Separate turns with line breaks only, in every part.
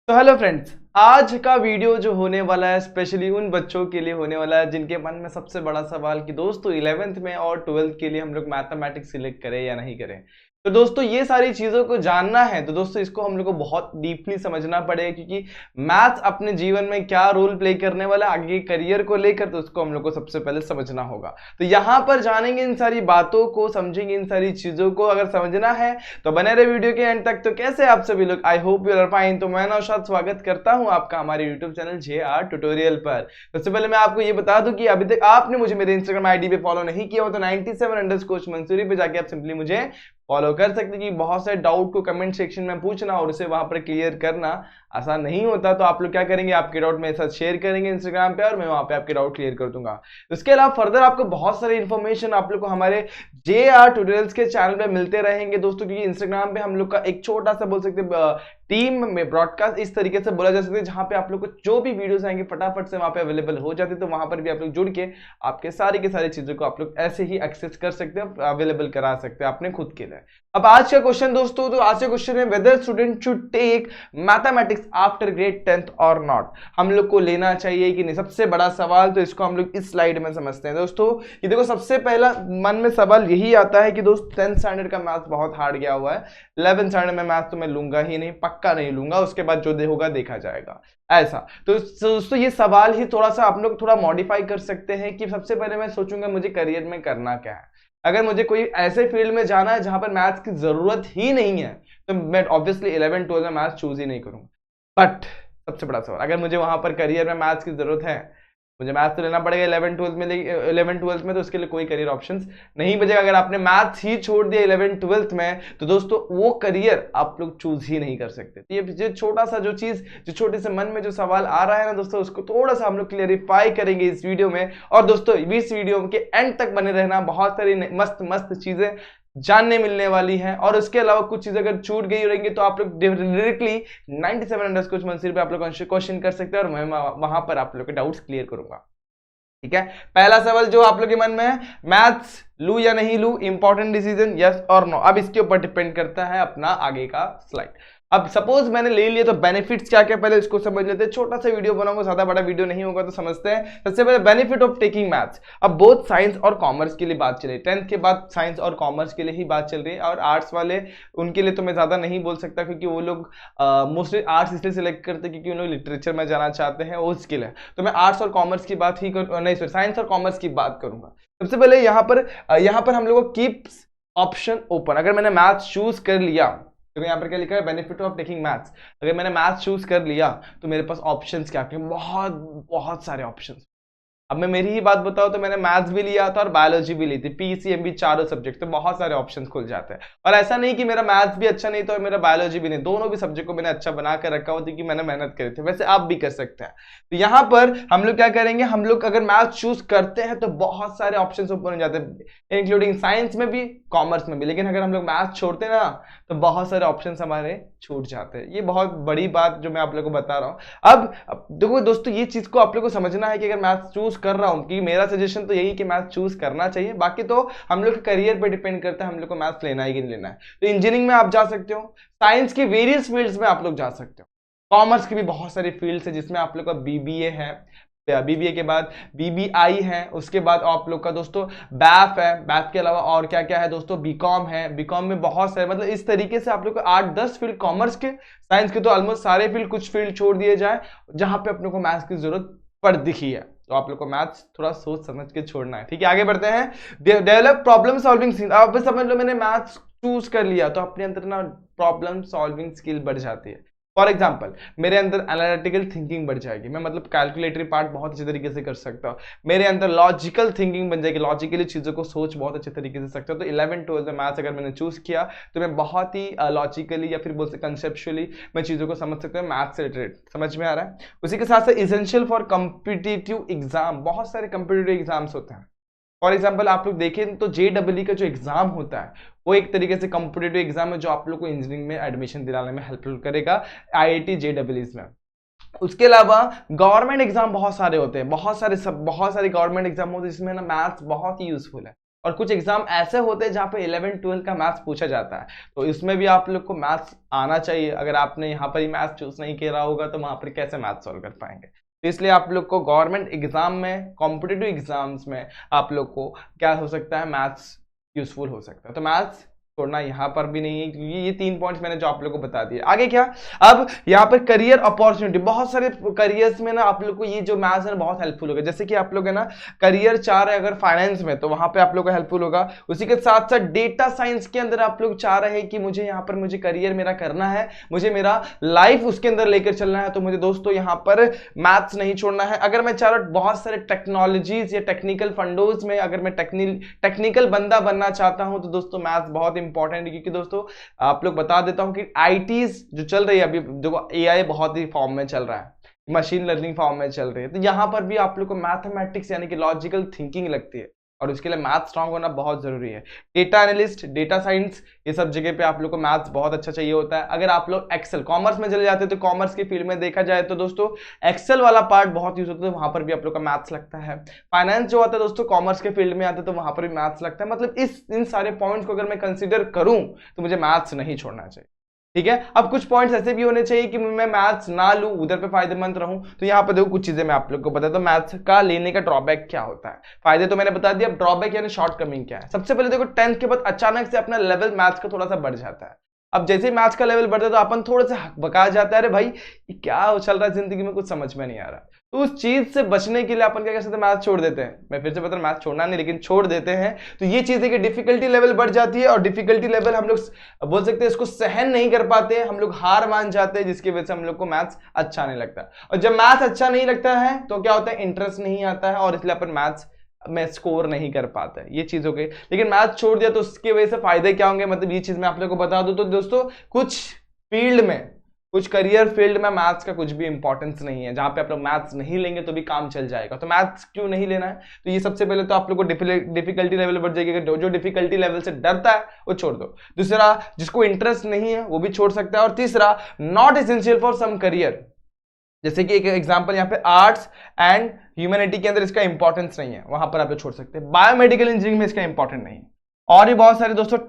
तो hello friends, आज का वीडियो जो होने वाला है स्पेशली उन बच्चों के लिए होने वाला है जिनके मन में सबसे बड़ा सवाल कि दोस्तों 11th में और 12th के लिए हम लोग मैथमेटिक्स सिलेक्ट करें या नहीं करें। तो दोस्तों ये सारी चीजों को जानना है तो दोस्तों इसको हम लोग को बहुत डीपली समझना पड़ेगा, क्योंकि मैथ्स अपने जीवन में क्या रोल प्ले करने वाला है आगे करियर को लेकर, तो उसको हम लोग को सबसे पहले समझना होगा। तो यहाँ पर जानेंगे इन सारी बातों को, समझेंगे इन सारी चीजों को। अगर समझना है तो बने रहे वीडियो के एंड तक। तो कैसे आप सभी लोग, I hope you are fine. तो मैं नौशाद स्वागत करता हूँ आपका हमारे यूट्यूब चैनल JR ट्यूटोरियल पर। सबसे पहले मैं आपको ये बता दूं कि अभी तक आपने मुझे मेरे इंस्टाग्राम आईडी पे फॉलो नहीं किया हो तो 97_मंसूरी पे जाके आप सिंपली मुझे फॉलो कर सकते हैं। कि बहुत सारे डाउट को कमेंट सेक्शन में पूछना और उसे वहां पर क्लियर करना आसान नहीं होता, तो आप लोग क्या करेंगे, आपके डाउट मेरे साथ शेयर करेंगे इंस्टाग्राम पे और मैं वहां पे आपके डाउट क्लियर कर दूंगा। इसके अलावा फर्दर आपको बहुत सारे इन्फॉर्मेशन आप लोग को हमारे JR ट्यूटोरियल्स के चैनल पे मिलते रहेंगे दोस्तों, क्योंकि इंस्टाग्राम पे हम लोग का एक छोटा सा बोल सकते हैं टीम में ब्रॉडकास्ट इस तरीके से बोला जा सकता है, जहां पे आप लोग को जो भी वीडियोस आएंगे फटाफट से वहां पे अवेलेबल हो जाते हैं। तो वहां पर भी आप लोग जुड़ के आपके सारी की सारी चीजों को आप लोग ऐसे ही एक्सेस कर सकते हैं, अवेलेबल करा सकते हैं अपने खुद के लिए। अब आज का क्वेश्चन दोस्तों, तो आज का क्वेश्चन है whether student should take mathematics after grade 10th और नॉट। हम लोग को लेना चाहिए कि नहीं, सबसे बड़ा सवाल। तो इसको हम लोग इस स्लाइड में समझते हैं दोस्तों। ये देखो, सबसे पहला मन में सवाल यही आता है कि दोस्त 10th स्टैंडर्ड का मैथ्स बहुत हार्ड गया हुआ है, 11th स्टैंडर्ड में मैथ्स तो मैं लूंगा ही नहीं, पक्का नहीं लूंगा, उसके बाद जो होगा देखा जाएगा ऐसा। तो दोस्तों ये सवाल ही थोड़ा सा आप लोग थोड़ा मॉडिफाई कर सकते हैं कि सबसे पहले मैं सोचूंगा मुझे करियर में करना क्या है। अगर मुझे कोई ऐसे फील्ड में जाना है जहां पर मैथ्स की जरूरत ही नहीं है तो मैं ऑब्वियसली 11th-12th में मैथ्स चूज ही नहीं करूंगा। बट सबसे बड़ा सवाल, अगर मुझे वहां पर करियर में मैथ्स की जरूरत है, मुझे मैथ्स तो लेना पड़ेगा 11th-12th में, तो उसके लिए कोई करियर ऑप्शंस नहीं बचेगा। अगर आपने मैथ्स ही छोड़ दिया 11th-12th में तो दोस्तों वो करियर आप लोग चूज ही नहीं कर सकते। तो ये छोटा सा जो चीज, जो छोटे से मन में जो सवाल आ रहा है ना दोस्तों, उसको थोड़ा सा हम लोग क्लियरिफाई करेंगे इस वीडियो में। और दोस्तों इस वीडियो के एंड तक बने रहना, बहुत सारी मस्त मस्त चीजें जानने मिलने वाली है। और उसके अलावा कुछ चीजें अगर छूट गई रहेंगी तो आप लोग डायरेक्टली 97_मंसूरी पे आप लोग क्वेश्चन कर सकते हैं और मैं वहां पर आप लोग के डाउट्स क्लियर करूंगा। ठीक है, पहला सवाल जो आप लोग के मन में है, मैथ्स लू या नहीं लू, इंपॉर्टेंट डिसीजन यस और नो। अब इसके ऊपर डिपेंड करता है अपना आगे का स्लाइड। अब सपोज मैंने ले लिया तो बेनिफिट्स क्या क्या पहले इसको समझ लेते हैं। छोटा सा वीडियो बनाऊंगा, ज्यादा बड़ा वीडियो नहीं होगा, तो समझते हैं। सबसे पहले बेनिफिट ऑफ टेकिंग मैथ्स। अब बोथ साइंस और कॉमर्स के लिए बात चल रही है, 10th के बाद साइंस और कॉमर्स के लिए ही बात चल रही है। और आर्ट्स वाले उनके लिए तो मैं ज्यादा नहीं बोल सकता, क्योंकि वो लोग मोस्टली आर्ट्स इसलिए सिलेक्ट करते हैं क्योंकि उन लोग लिटरेचर में जाना चाहते हैं, वो स्किल है। तो मैं आर्ट्स और कॉमर्स की बात ही नहीं, सॉरी, साइंस और कॉमर्स की बात करूंगा। सबसे पहले यहाँ पर हम लोग को कीप्स ऑप्शन ओपन। अगर मैंने मैथ्स चूज कर लिया तो यहाँ पर क्या लिखा है, बेनिफिट ऑफ टेकिंग मैथ्स। अगर मैंने मैथ्स चूज कर लिया तो मेरे पास ऑप्शंस क्या क्या, बहुत बहुत सारे ऑप्शंस। अब मैं मेरी ही बात बताऊं तो मैंने मैथ्स भी लिया था और बायोलॉजी भी ली थी, PCMB चारों सब्जेक्ट, तो बहुत सारे ऑप्शंस खुल जाते हैं। और ऐसा नहीं कि मेरा मैथ्स भी अच्छा नहीं था और मेरा बायोलॉजी भी नहीं, दोनों भी सब्जेक्ट को मैंने अच्छा बना कर रखा हुआ था कि मैंने मेहनत करी थी। वैसे आप भी कर सकते हैं। तो यहाँ पर हम लोग क्या करेंगे, हम लोग अगर मैथ्स चूज करते हैं तो बहुत सारे ऑप्शन ओपन हो जाते हैं, इंक्लूडिंग साइंस में भी कॉमर्स में भी। लेकिन अगर हम लोग मैथ्स छोड़ते हैं ना तो बहुत सारे ऑप्शन हमारे छूट जाते हैं। ये बहुत बड़ी बात जो मैं आप लोगों को बता रहा हूं। अब देखो दोस्तों, ये चीज को आप लोगों को समझना है कि अगर मैथ्स चूज कर रहा हूं, कि मेरा सजेशन तो यही कि मैथ्स चूज करना चाहिए, बाकी तो हम लोग के करियर पे डिपेंड करता है हम लोग को मैथ्स लेना है कि नहीं लेना है। तो इंजीनियरिंग में आप जा सकते हो, साइंस के वेरियस फील्ड्स में आप लोग जा सकते हो, कॉमर्स की भी बहुत सारी फील्ड्स है जिसमें आप लोग का BBA है, BBA के बाद BBI है, उसके बाद आप लोग का दोस्तों बैफ है, बैफ के अलावा और क्या क्या है दोस्तों, BCom है, BCom में बहुत सारे, मतलब इस तरीके से आप लोग को 8-10 फील्ड कॉमर्स के, साइंस के तो ऑलमोस्ट सारे फील्ड, कुछ फील्ड छोड़ दिए जाए जहां पे अपने को मैथ्स की जरूरत पड़ दिखी है। तो आप लोग को मैथ्स थोड़ा सोच समझ के छोड़ना है। ठीक है, आगे बढ़ते हैं। Develop problem solving skill. आप समझ लो मैंने मैथ्स चूज कर लिया तो अपने अंदर ना प्रॉब्लम सॉल्विंग स्किल बढ़ जाती है। फॉर एग्जाम्पल मेरे अंदर एनालिटिकल थिंकिंग बढ़ जाएगी, मैं मतलब कैलकुलेटरी पार्ट बहुत अच्छे तरीके से कर सकता हूँ। मेरे अंदर लॉजिकल थिंकिंग बन जाएगी, लॉजिकली चीजों को सोच बहुत अच्छे तरीके से सकता हूँ। तो 11th-12th में मैथ्स अगर मैंने चूज किया तो मैं बहुत ही लॉजिकली या फिर बोल सकते कंसेप्चुअली मैं चीजों को समझ सकता हूँ, मैथ्स से रिलेटेड। समझ में आ रहा है? उसी के साथ साथ इसेंशियल फॉर कॉम्पिटिटिव एग्जाम, बहुत सारे कॉम्पिटिटिव एग्जाम्स होते हैं। फॉर एग्जाम्पल आप लोग देखें तो JEE का जो एग्जाम होता है वो एक तरीके से कॉम्पिटिटिव एग्जाम है जो आप लोग को इंजीनियरिंग में एडमिशन दिलाने में हेल्पफुल करेगा, IIT JEE में। उसके अलावा गवर्नमेंट एग्जाम बहुत सारे होते हैं, बहुत सारे गवर्नमेंट एग्जाम होते हैं जिसमें ना मैथ्स बहुत ही यूजफुल है। और कुछ एग्जाम ऐसे होते हैं जहाँ पे 11-12 का मैथ्स पूछा जाता है, तो इसमें भी आप लोग को मैथ्स आना चाहिए। अगर आपने यहाँ पर ही मैथ्स चूज नहीं किया होगा तो वहाँ पर कैसे मैथ्स सॉल्व कर पाएंगे। तो इसलिए आप लोग को गवर्नमेंट एग्जाम में, कॉम्पिटिटिव एग्जाम्स में आप लोग को क्या हो सकता है, मैथ्स यूजफुल हो सकता है। तो मैथ्स छोड़ना यहाँ पर भी नहीं है, क्योंकि ये 3 पॉइंट्स मैंने जो आप लोगों को बता दिए। आगे क्या, अब यहाँ पर करियर अपॉर्चुनिटी, बहुत सारे करियर्स में ना आप लोग को ये जो मैथ्स है बहुत हेल्पफुल होगा। जैसे कि आप लोग है ना करियर चाह रहे हैं अगर फाइनेंस में, तो वहां पे आप लोग को हेल्पफुल होगा। उसी के साथ साथ डेटा साइंस के अंदर आप लोग चाह रहे हैं कि मुझे यहाँ पर मुझे करियर मेरा करना है, मुझे मेरा लाइफ उसके अंदर लेकर चलना है, तो मुझे दोस्तों यहाँ पर मैथ्स नहीं छोड़ना है। अगर मैं चाह रहा हूँ बहुत सारे टेक्नोलॉजीज या टेक्निकल फंडोज में अगर मैं टेक्निकल बंदा बनना चाहता हूं, तो दोस्तों मैथ्स बहुत इंपॉर्टेंट है। क्योंकि दोस्तों आप लोग बता देता हूं कि आईटीज जो चल रही है अभी, जो एआई बहुत ही फॉर्म में चल रहा है, मशीन लर्निंग फॉर्म में चल रही है, तो यहां पर भी आप लोग को मैथमेटिक्स यानी कि लॉजिकल थिंकिंग लगती है, और उसके लिए मैथ स्ट्रांग होना बहुत जरूरी है। डेटा एनालिस्ट, डेटा साइंस, ये सब जगह पे आप लोग को मैथ्स बहुत अच्छा चाहिए होता है। अगर आप लोग एक्सेल कॉमर्स में चले जाते हैं तो कॉमर्स की फील्ड में देखा जाए तो दोस्तों एक्सेल वाला पार्ट बहुत यूज होता है, वहां पर भी आप लोग का मैथ्स लगता है। फाइनेंस जो आता है दोस्तों कॉमर्स के फील्ड में आता है, तो वहां पर भी मैथ्स लगता है। मतलब इन सारे पॉइंट्स को अगर मैं कंसिडर करूं तो मुझे मैथ्स नहीं छोड़ना चाहिए, ठीक है। अब कुछ पॉइंट्स ऐसे भी होने चाहिए कि मैं मैथ्स ना लूं, उधर पे फायदेमंद रहूं। तो यहाँ पे देखो कुछ चीजें मैं आप लोग को बताता हूं मैथ्स का लेने का ड्रॉबैक क्या होता है। फायदे तो मैंने बता दिया, अब ड्रॉबैक यानी शॉर्टकमिंग क्या है। सबसे पहले देखो 10th के बाद अचानक से अपना लेवल मैथ्स का थोड़ा सा बढ़ जाता है। अब जैसे ही मैथ्स का लेवल बढ़ता है तो अपन थोड़ा सा बका जाता है, अरे भाई क्या चल रहा है जिंदगी में, कुछ समझ में नहीं आ रहा। तो उस चीज से बचने के लिए अपन क्या कर सकते हैं, मैथ छोड़ देते हैं। मैं फिर से बता रहा हूं मैथ छोड़ना नहीं, लेकिन छोड़ देते हैं। तो ये चीज है कि डिफिकल्टी लेवल बढ़ जाती है, और डिफिकल्टी लेवल हम लोग बोल सकते हैं इसको सहन नहीं कर पाते हैं, हम लोग हार मान जाते हैं, जिसकी वजह से हम लोग को मैथ्स अच्छा नहीं लगता। और जब मैथ्स अच्छा नहीं लगता है तो क्या होता है, इंटरेस्ट नहीं आता है, और इसलिए अपन मैथ्स में स्कोर नहीं कर पाता है। ये चीज हो गई। लेकिन मैथ छोड़ दिया तो उसकी वजह से फायदे क्या होंगे, मतलब ये चीज मैं आप लोगों को बता दूं तो दोस्तों कुछ फील्ड में, कुछ करियर फील्ड में मैथ्स का कुछ भी इंपॉर्टेंस नहीं है, जहां पे आप लोग मैथ्स नहीं लेंगे तो भी काम चल जाएगा। तो मैथ्स क्यों नहीं लेना है, तो ये सबसे पहले तो आप लोग को डिफिकल्टी लेवल बढ़ जाएगी। जो डिफिकल्टी लेवल से डरता है वो छोड़ दो। दूसरा, जिसको इंटरेस्ट नहीं है वो भी छोड़ सकता है। और तीसरा, not essential for some career, जैसे कि एक एग्जांपल यहाँ पे आर्ट्स एंड ह्यूमैनिटी के अंदर इसका इंपॉर्टेंस नहीं है, वहां पर आप छोड़ सकते हैं। बायोमेडिकल इंजीनियरिंग में इसका इंपॉर्टेंट नहीं है, और भी बहुत सारे दोस्तों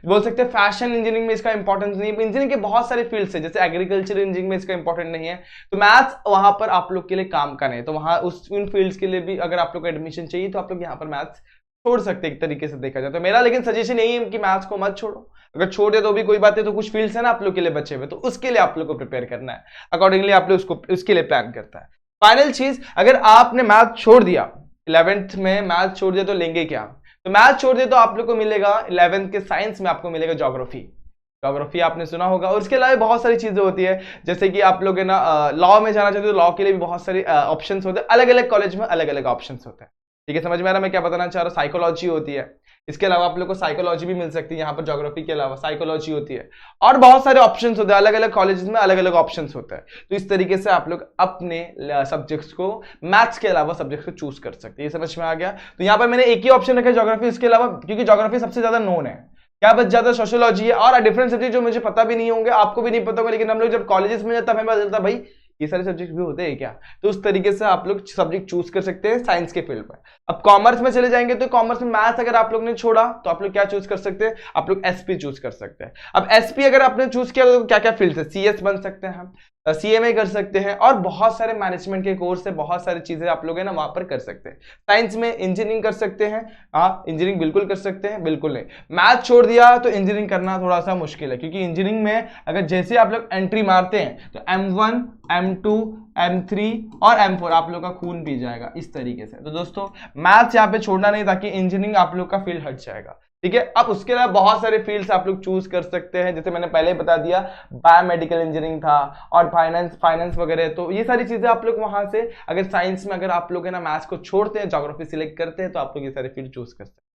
बोल सकते हैं फैशन इंजीनियरिंग में इसका इंपॉर्टेंस नहीं है। इंजीनियरिंग के बहुत सारे फील्ड्स है, जैसे एग्रीकल्चर इंजीनियरिंग में इसका इंपॉर्टेंट नहीं है। तो मैथ्स वहां पर आप लोग के लिए काम का नहीं है, तो वहां उन फील्ड्स के लिए भी अगर आप लोग को एडमिशन चाहिए तो आप लोग यहाँ पर मैथ्स छोड़ सकते हैं, एक तरीके से देखा जाए तो। मेरा लेकिन सजेशन यही है कि मैथ्स को मत छोड़ो। अगर छोड़ दे तो भी कोई बात है, तो कुछ फील्ड्स है ना आप लोग के लिए बचे हुए, तो उसके लिए आप लोग को प्रिपेयर करना है, अकॉर्डिंगली आप लोग उसको उसके लिए प्लान करता है। फाइनल चीज, अगर आपने मैथ छोड़ दिया, 11th में मैथ छोड़ दिया तो लेंगे क्या, तो मैथ छोड़ दिया तो आप लोग को मिलेगा 11th के साइंस में आपको मिलेगा ज्योग्राफी। ज्योग्राफी आपने सुना होगा, और उसके अलावा बहुत सारी चीजें होती है, जैसे कि आप लोग है ना लॉ में जाना चाहते हो तो लॉ के लिए भी बहुत सारे ऑप्शंस होते हैं, अलग अलग कॉलेज में अलग अलग ऑप्शंस होते हैं, ठीक है। समझ में आ रहा मैं क्या बताना चाह रहा हूँ। साइकोलॉजी होती है, इसके अलावा आप लोग को साइकोलॉजी भी मिल सकती है, यहाँ पर ज्योग्राफी के अलावा साइकोलॉजी होती है, और बहुत सारे ऑप्शंस होते हैं, अलग अलग कॉलेजेस में अलग अलग ऑप्शंस होते हैं। तो इस तरीके से आप लोग अपने सब्जेक्ट्स को, मैथ्स के अलावा सब्जेक्ट्स को चूज कर सकते हैं। ये समझ में आ गया। तो यहाँ पर मैंने एक ही ऑप्शन रखा है ज्योग्राफी, इसके अलावा क्योंकि ज्योग्राफी सबसे ज्यादा नोन है। क्या बच जाता है, सोशियोलॉजी है, और डिफरेंट सब्जेक्ट जो मुझे पता भी नहीं होंगे, आपको भी नहीं पता होगा, लेकिन हम लोग जब कॉलेजेस में जाता है हमें पता चलता भाई ये सारे सब्जेक्ट भी होते हैं क्या। तो उस तरीके से आप लोग सब्जेक्ट चूज कर सकते हैं साइंस के फील्ड में। अब कॉमर्स में चले जाएंगे तो कॉमर्स में मैथ्स अगर आप लोग ने छोड़ा तो आप लोग क्या चूज कर सकते हैं, आप लोग एसपी चूज कर सकते हैं। अब एसपी अगर आपने चूज किया तो क्या क्या फील्ड है, सीएस बन सकते हैं हम, सीएमए कर सकते हैं, और बहुत सारे मैनेजमेंट के कोर्स है, बहुत सारी चीजें आप लोग है ना वहां पर कर सकते हैं। साइंस में इंजीनियरिंग कर सकते हैं, हाँ इंजीनियरिंग बिल्कुल कर सकते हैं, बिल्कुल नहीं। मैथ छोड़ दिया तो इंजीनियरिंग करना थोड़ा सा मुश्किल है, क्योंकि इंजीनियरिंग में अगर जैसे आप लोग एंट्री मारते हैं तो M1 M2 M3 और M4 आप लोग का खून पी जाएगा इस तरीके से। तो दोस्तों मैथ्स यहाँ पे छोड़ना नहीं, ताकि इंजीनियरिंग आप लोग का फील्ड हट जाएगा, ठीक है। अब उसके अलावा बहुत सारे फील्ड्स आप लोग चूज कर सकते हैं, जैसे मैंने पहले ही बता दिया बायोमेडिकल इंजीनियरिंग था, और फाइनेंस वगैरह। तो ये सारी चीजें आप लोग वहां से, अगर साइंस में अगर आप लोग है ना मैथ्स को छोड़ते हैं, ज्योग्राफी सिलेक्ट करते हैं, तो आप लोग ये सारे फील्ड चूज कर सकते हैं,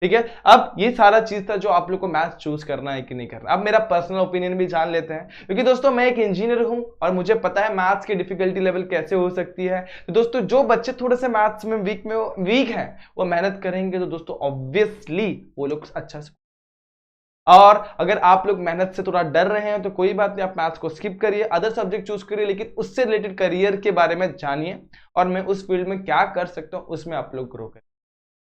ठीक है। अब ये सारा चीज था जो आप लोग को मैथ्स चूज करना है कि नहीं करना। अब मेरा पर्सनल ओपिनियन भी जान लेते हैं, क्योंकि दोस्तों मैं एक इंजीनियर हूं और मुझे पता है मैथ्स की डिफिकल्टी लेवल कैसे हो सकती है। तो दोस्तों जो बच्चे थोड़े से मैथ्स में वीक हैं वो मेहनत करेंगे तो दोस्तों ऑब्वियसली वो लोग अच्छा से। और अगर आप लोग मेहनत से थोड़ा डर रहे हैं तो कोई बात नहीं, आप मैथ्स को स्किप करिए, अदर सब्जेक्ट चूज करिए, लेकिन उससे रिलेटेड करियर के बारे में जानिए, और मैं उस फील्ड में क्या कर सकता हूं उसमें आप लोग ग्रो करिए।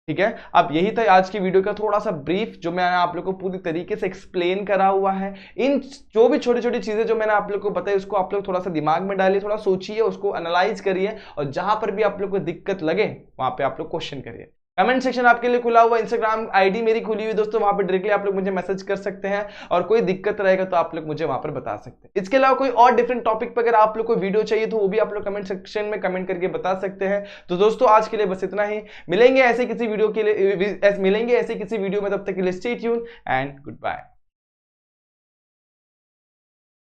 ठीक है। अब यही था आज की वीडियो का थोड़ा सा ब्रीफ, जो मैंने आप लोग को पूरी तरीके से एक्सप्लेन करा हुआ है। इन जो भी छोटी छोटी चीजें जो मैंने आप लोग को बताई, उसको आप लोग थोड़ा सा दिमाग में डालिए, थोड़ा सोचिए, उसको एनालाइज करिए, और जहां पर भी आप लोग को दिक्कत लगे वहां पे आप लोग क्वेश्चन करिए। कमेंट सेक्शन आपके लिए खुला हुआ, इंस्टाग्राम आईडी मेरी खुली हुई दोस्तों, वहां पर डायरेक्टली आप लोग मुझे मैसेज कर सकते हैं, और कोई दिक्कत रहेगा तो आप लोग मुझे वहां पर बता सकते हैं। इसके अलावा कोई और डिफरेंट टॉपिक पर अगर आप लोग को वीडियो चाहिए तो वो भी आप लोग कमेंट सेक्शन में कमेंट करके बता सकते हैं। तो दोस्तों आज के लिए बस इतना ही, मिलेंगे ऐसे किसी वीडियो के लिए, मिलेंगे ऐसे किसी वीडियो में, तब तक के लिए stay tune and good bye.